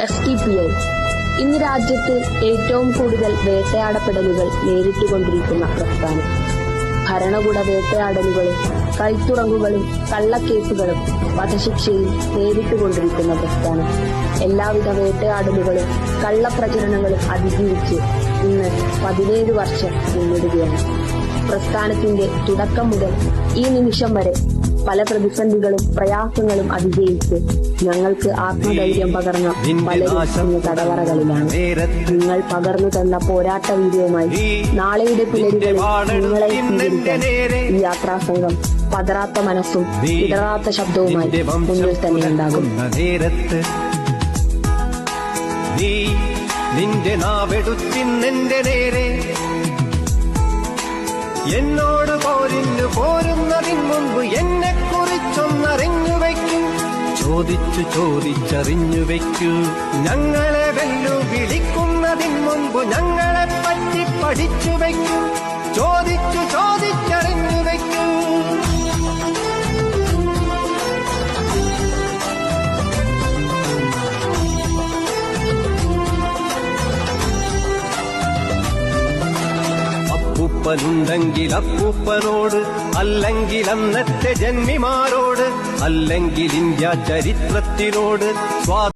STPI ഇന്ന് രാജ്യത്ത് ഏറ്റവും കൂടുതൽ വേട്ടയാടപ്പെടലുകൾ നേരിട്ടുകൊണ്ടിരിക്കുന്ന പ്രസ്ഥാനം. ഭരണകൂട വേട്ടയാടലുകളും കൈത്തുറങ്കുകളും കള്ളക്കേസുകളും വധശിക്ഷയും നേരിട്ടുകൊണ്ടിരിക്കുന്ന പ്രസ്ഥാനം. എല്ലാവിധ വേട്ടയാടലുകളും കള്ളപ്രചരണങ്ങളും അതിജീവിച്ച് ഇന്ന് 17 വർഷം പിന്നിടുകയാണ്. പ്രസ്ഥാനത്തിന്റെ തുടക്കം മുതൽ ഈ നിമിഷം വരെ പല പ്രതിസന്ധികളും പ്രയാസങ്ങളും അതിജയിച്ച് ഞങ്ങൾക്ക് ആത്മധൈര്യം പകർന്ന പലരും ഇന്ന് തടവറകളിലാണ്. നിങ്ങൾ പകർന്നു തന്ന പോരാട്ട വീര്യവുമായി നാളെയുടെ പുലരികളിൽ നിങ്ങളെ സ്വീകരിക്കാൻ ഈ യാത്രാസംഘം പതറാത്ത മനസ്സും ഇടറാത്ത ശബ്ദവുമായി മുന്നിൽ തന്നെ ഉണ്ടാകും. നിന്റെ നാവെടുത്തിന്നെന്റെ നേരെ എന്നോട് പോരുന്നതിന് മുമ്പ് എന്നെ കുറിച്ചൊന്നറിഞ്ഞു വയ്ക്കൂ. ചോദിച്ചറിഞ്ഞു വയ്ക്കൂ. ഞങ്ങളെ വെല്ലുവിളിക്കുന്നതിന് മുമ്പ് ഞങ്ങളെ പറ്റി പഠിച്ചു വയ്ക്കൂ. ചോദിച്ചറിഞ്ഞു വയ്ക്കൂ. അപ്പൂപ്പനുണ്ടെങ്കിൽ അപ്പൂപ്പനോട്, അല്ലെങ്കിൽ അന്നത്തെ ജന്മിമാരോട്, അല്ലെങ്കിൽ ഇന്ത്യ ചരിത്രത്തിനോട്